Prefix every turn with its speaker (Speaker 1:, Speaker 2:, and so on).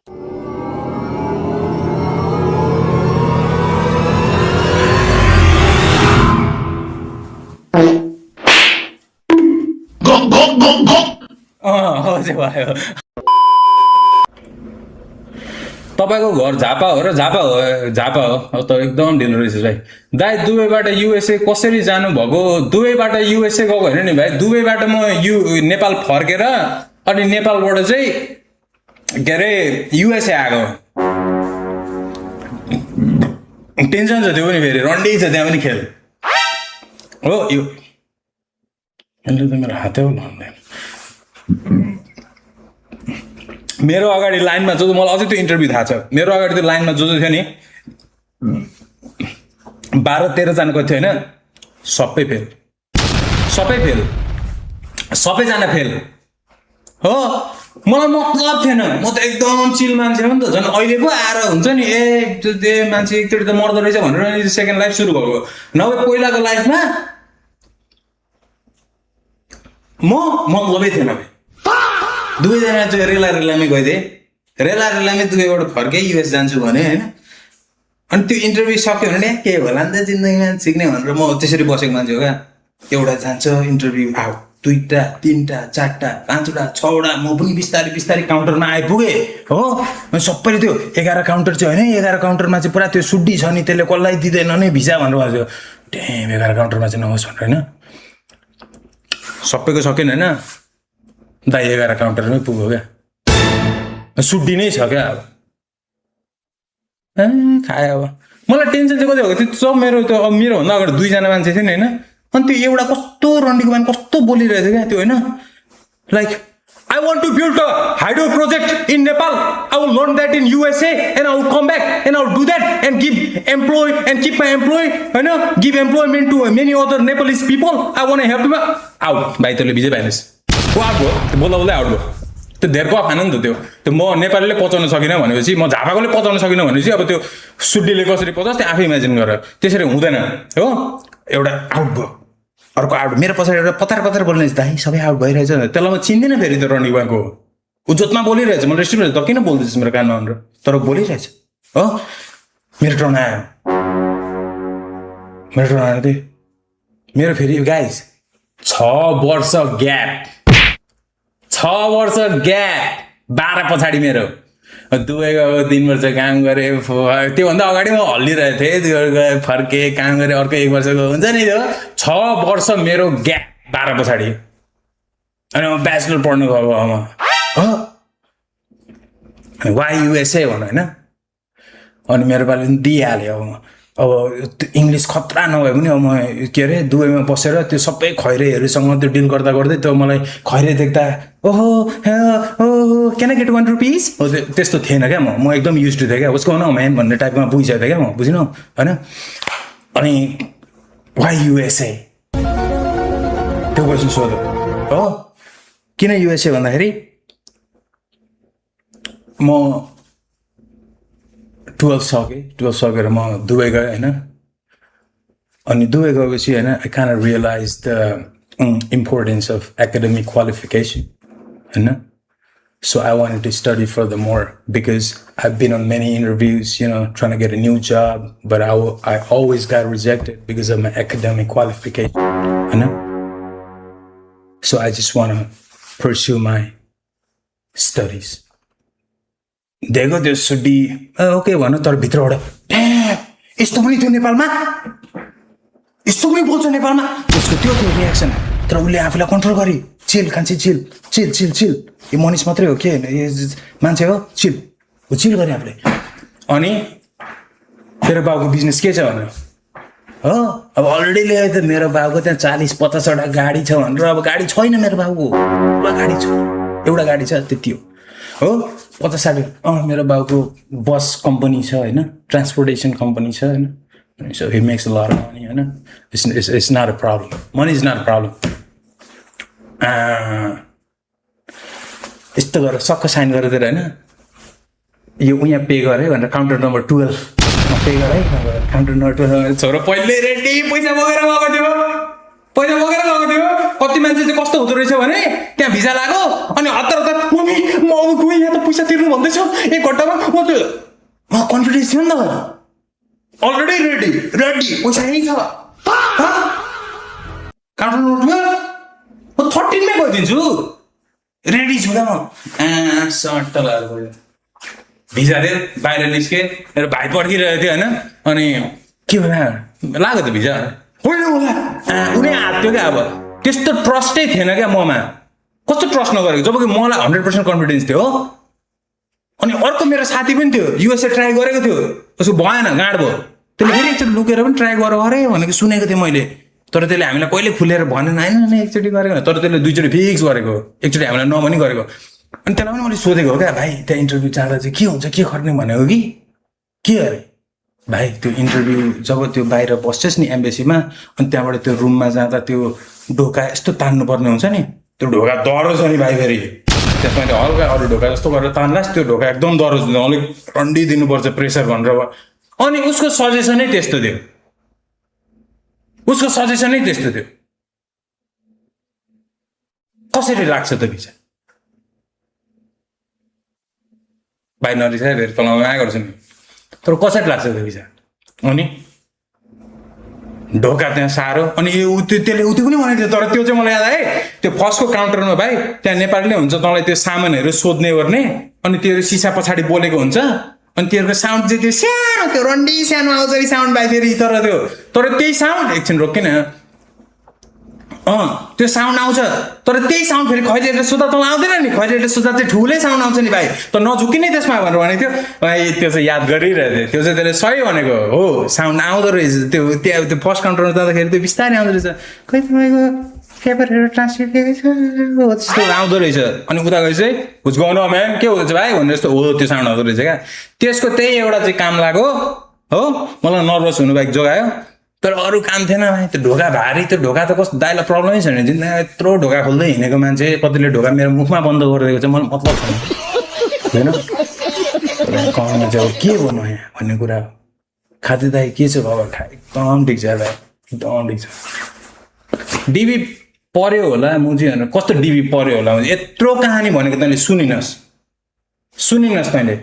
Speaker 1: भयो तपाईको घर झापा हो र झापा हो त एकदम ढिलो रहेछ भाइ। दाइ दुबईबाट युएसए कसरी जानु भएको? दुबईबाट युएसए गएको होइन नि भाइ, दुबईबाट म नेपाल फर्केर अनि नेपालबाट चाहिँ के अरे युएसए आएको। टेन्सन छ त्यो पनि, फेरि रन्डी छ त्यहाँ पनि खेल हो। यो यसले त मेरो हातै भन्दैन। मेरो अगाडि लाइनमा जो मलाई अझै त्यो इन्टरभ्यू थाहा छ, मेरो अगाडि त्यो लाइनमा जो थियो नि 12-13 जनाको थियो होइन, सबै फेल, सबैजना फेल हो। मलाई मतलब थिएन, म त एकदम चिल मान्छे हो नि त। झन् अहिले पो आएर हुन्छ नि त्यो मान्छे एकचोटि त मर्दो रहेछ भनेर सेकेन्ड लाइफ सुरु भएको। नभए पहिलाको लाइफमा म मतलबै थिएन भाइ। दुवैजना चाहिँ रेलामै गइदिएँ, रेलामै दुबईबाट फर्केँ युएस जान्छु भने होइन। अनि त्यो इन्टरभ्यू सक्यो भने के होला नि त जिन्दगीमा सिक्ने भनेर म त्यसरी बसेको मान्छे हो क्या। एउटा जान्छ इन्टरभ्यू, आऊ 2टा 3टा 4टा 5वटा 6वटा, म पनि बिस्तारै काउन्टरमा आइपुगेँ हो। सबैले त्यो 11 काउन्टर चाहिँ होइन, 11 काउन्टरमा चाहिँ पुरा त्यो सुड्डी छ नि, त्यसले कसलाई दिँदैन नि भिजा भनेर भन्यो। 11 काउन्टरमा चाहिँ नहोस् भनेर होइन, सबैको सकेन होइन। दाइ 11 काउन्टरमै पुग्यो क्या, सुड्डी नै छ क्या। अब खायो। अब मलाई टेन्सन चाहिँ कति भएको थियो, सब मेरोभन्दा अगाडि 2जना मान्छे थियो नि होइन। अनि त्यो एउटा कस्तो रन्डीको मान्छे कस्तो बोलिरहेको थियो क्या त्यो होइन। Like I want to build a hydro project in Nepal. I will learn that in USA and I will come back and I will do that and keep my employee, you know, give employment to many other Nepalese people. I want to help them out. भाइ तैँले विजय भाइनेस को out भयो, बोल्दा out भयो। त्यो धेरको खान नि त त्यो म नेपालीले पचाउन सकिनँ भनेपछि, म झापाकोले पचाउन सकिनँ भनेपछि अब त्यो सुड्डीले कसरी पचाउँछ त्यो आफै इमेजिन गर। त्यसरी हुँदैन हो। एउटा आउट भयो, अर्को आउट। मेरो पछाडि एउटा पतार बोल्ने दाइ सबै आउट भइरहेछ। त्यसलाई म चिन्दिनँ फेरि त्यो रनिङ वाको उज्जतमा बोलिरहेछ। मैले रेस्टुरेन्ट त किन बोल्दैछ मेरो कानमा भनेर, तर बोलिरहेछ हो। मेरो टर्न आयो थियो। मेरो फेरि गाइस 6 वर्ष ग्याप 12 पछाडि मेरो दुबई गएको 3 वर्ष काम गरेँ। त्योभन्दा अगाडि म हल्लिरहेको थिएँ, फर्केँ काम गरेँ, अर्को 1 वर्षको हुन्छ नि त्यो। 6 वर्ष मेरो ग्याप 12 पछाडि। अनि म ब्याचलर पढ्नु गएको हो वाइ युएसए भन होइन। अनि मेरो पालि पनि दिइहाल्यो। अब इङ्ग्लिस खतरा नभए पनि अब म के अरे दुबईमा बसेर त्यो सबै खैरेहरूसँग त्यो डिल गर्दै त्यो मलाई खैरे देख्दा ओहो क्यान आई गेट 1 रुपिस हो त्यस्तो थिएन क्या। म एकदम युज टु थिएँ क्या, उसको न म्यान भन्ने टाइपमा बुझिसकेको थिएँ क्या म, बुझ्नु होइन। अनि वाइ युएसए त्यो क्वेसन सोध्यो हो। किन युएसए भन्दाखेरि म 12 सकेर म दुबई गएँ होइन। अनि दुबई गएपछि होइन I kind of realise the importance of academic qualification होइन। So I wanted to study furthermore because I've been on many interviews, you know, trying to get a new job, but I always got rejected because of my academic qualification, you know? So I just want to pursue my studies. देखो त्यो सुड्डी okay भन्नु, तर भित्रबाट यस्तो पनि थियो नेपालमा, यस्तो पनि बोल्छ नेपालमा, उसको त्यो थियो रियाक्सन। तर उसले आफूलाई कन्ट्रोल गरी चिल खान्छे, चिल यो मनिष मात्रै हो के यो मान्छे हो, चिल गरे आफूले। अनि तेरो बाउको बिजनेस के छ भनेर हो। अब अलरेडी ल्यायो त मेरो बाउको त्यहाँ 40-50वटा गाडी छ भनेर। अब गाडी छैन मेरो बाउको, गाडी छ एउटा गाडी छ त्यति हो 50-60। मेरो बाउको बस कम्पनी छ होइन, ट्रान्सपोर्टेसन कम्पनी छ होइन। So he makes a lot of money, you know. It's not a problem. Money is not a problem. यस्तो गरेर सक्क साइन गरेर होइन, यो उहाँ पे गरेँ भनेर काउन्टर नम्बर 12 पे गरेँ। काउन्टर नम्बर 12 छोरो पहिले रेडी पैसा बोकेर गएको थियो। पैसा बोकेर गएको थियो कति मान्छे चाहिँ कस्तो हुँदो रहेछ भने त्यहाँ भिजा लाग्यो अनि हतार हतार मम्मी म अब गएँ यहाँ त पैसा तिर्नु भन्दैछ एक घन्टामा म कन्फिडेन्स थियो नि त अलरेडी रेडी पैसा यहीँ छ काउन्टर नोटमा म 13 मै गइदिन्छु रेडी छु त म सट्ट लाग्यो भिजा दे बाहिर निस्के मेरो भाइ पर्खिरहेको थियो होइन अनि के भयो लाग्यो त भिजा होइन होला उनी हात्यो क्या अब त्यस्तो ट्रस्टै थिएन क्या ममा कस्तो ट्रस्ट नगरेको जबकि मलाई 100% कन्फिडेन्स थियो हो अनि अर्को मेरो साथी पनि थियो युएसए ट्राई गरेको थियो उसको भएन गाँड भयो त्यसले फेरि एकचोटि लुकेर पनि ट्राई गरेर अरे भनेको सुनेको थिएँ मैले तर त्यसले हामीलाई कहिले खुलेर भनेन होइन एकचोटि गरेको तर त्यसले 2 चोटि फिक्स गरेको एकचोटि हामीलाई नभनी गरेको अनि त्यसलाई पनि मैले सोधेको हो क्या भाइ त्यहाँ इन्टरभ्यू जाँदा चाहिँ के हुन्छ के गर्ने भनेको कि के अरे भाइ त्यो इन्टरभ्यू जब त्यो बाहिर बस्छस् नि एम्बेसीमा अनि त्यहाँबाट त्यो रुममा जाँदा त्यो ढोका यस्तो तान्नु पर्ने हुन्छ नि त्यो ढोका दह्रो छ नि भाइ फेरि त्यस मैले हल्का अरू ढोका जस्तो गरेर तान्लास् त्यो ढोका एकदम दह्रो छ अलिक रन्डी दिनुपर्छ प्रेसर भनेर अनि उसको सजेसनै त्यस्तो थियो कसरी लाग्छ त भिजा भाइ नरिसा फेरि तल माया गर्छु नि तर कसरी लाग्छ त भिजा अनि ढोका त्यहाँ साह्रो अनि त्यसले उति पनि भनेको थियो तर त्यो चाहिँ मलाई याद आयो त्यो फर्स्टको काउन्टरमा भाइ त्यहाँ नेपालीले हुन्छ तँलाई त्यो सामानहरू सोध्ने गर्ने अनि त्यो सिसा पछाडि बोलेको हुन्छ अनि त्यसको साउन्ड चाहिँ त्यो सानो त्यो रन्डी सानो आउँछ नि साउन्ड भाइ फेरि तर त्यही साउन्ड एकछिन रोकिन त्यो साउन्ड आउँछ तर त्यही साउन्ड फेरि खैरेले सुत्दा तँलाई आउँदैन नि खैरेले सुत्दा चाहिँ ठुलै साउन्ड आउँछ नि भाइ त नझुकिनै त्यसमा भनेर भनेको थियो भाइ त्यो चाहिँ याद गरिरहेको थियो त्यो चाहिँ त्यसले सही भनेको हो साउन्ड आउँदो रहेछ त्यो त्यहाँ त्यो फर्स्ट काउन्टरमा जाँदाखेरि त्यो बिस्तारै आउँदो रहेछ खै तपाईँको पेपरहरू ट्रान्सफर त्यस्तो आउँदो रहेछ अनि उता गएपछि चाहिँ हुज गाउनु म्याम के हुँदैछ भाइ भनेर जस्तो हो त्यो साउन्ड आउँदो रहेछ क्या त्यसको त्यही एउटा चाहिँ काम लाग्यो हो मलाई नर्भस हुनु बाहेक जोगायो तर अरू काम थिएन भाइ त्यो ढोका भारी त्यो ढोका त कस्तो दाइलाई प्रब्लमै छैन जिन्दगी यत्रो ढोका खोल्दै हिँडेको मान्छे कतिले ढोका मेरो मुखमा बन्द गरिदिएको चाहिँ मलाई मतलब छैन होइन कमानमा चाहिँ अब के गर्नु यहाँ भन्ने कुरा हो खाते दाइ के छ बाबा एकदम ठिक छ दाइ एकदम ठिक छ डिबी पर्यो होला मुजी होइन कस्तो डिबी पर्यो होला यत्रो कहानी भनेको तैँले सुनिनस् तैँले